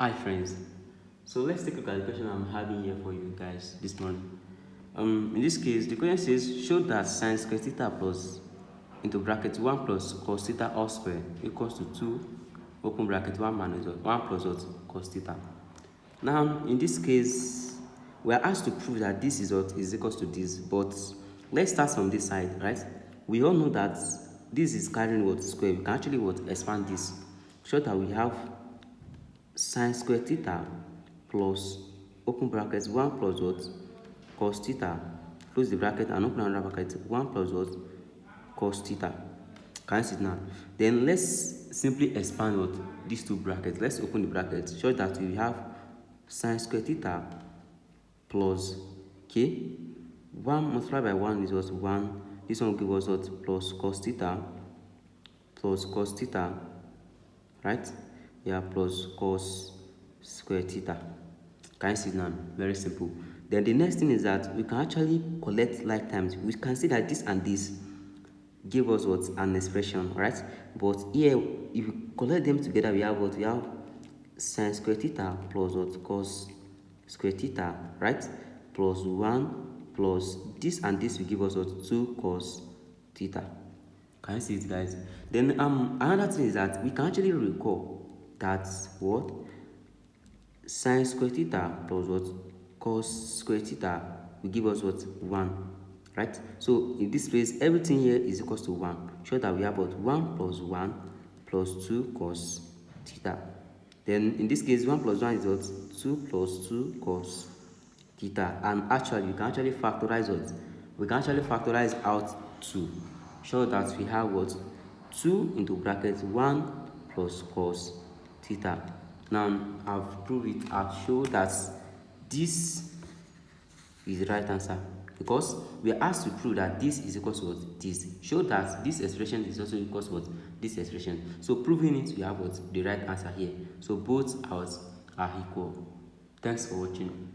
Hi friends, so let's take a look at the question I'm having here for you guys this morning. In this case, the question says, show that sin square theta plus into bracket 1 plus cos theta all square equals to 2 open bracket 1 minus 1 plus what cos theta. Now, in this case, we are asked to prove that this is what is equals to this, but let's start from this side, right? We all know that this is carrying what square. We can actually what expand this, show that we have sin square theta plus open bracket 1 plus what cos theta, close the bracket and open another bracket 1 plus what cos theta. Can you see it now? Then let's simply expand what these two brackets. Let's open the bracket, show that we have sin square theta plus 1 multiplied by 1 is what 1. This one will give us what plus cos theta, right? Yeah, plus cos square theta. Can you see it now? Very simple. Then the next thing is that we can actually collect like times. We can see that this and this give us what an expression, right? But here, if we collect them together, we have what? We have sin square theta plus what cos square theta, right? Plus 1 plus this and this will give us what 2 cos theta. Can you see it, guys? Then another thing is that we can actually recall that what sin square theta plus what cos square theta will give us what 1, right? So in this place, everything here is equals to 1. Show that we have what 1 plus 1 plus 2 cos theta. Then in this case, 1 plus 1 is what 2 plus 2 cos theta. And actually, we can actually factorize what we can actually factorize out 2. Show that we have what 2 into bracket 1 plus cos theta. Now I've proved it. I've shown that this is the right answer because we are asked to prove that this is equal to what this. Show that this expression is also equal to what this expression. So proving it, we have what the right answer here. So both are equal. Thanks for watching.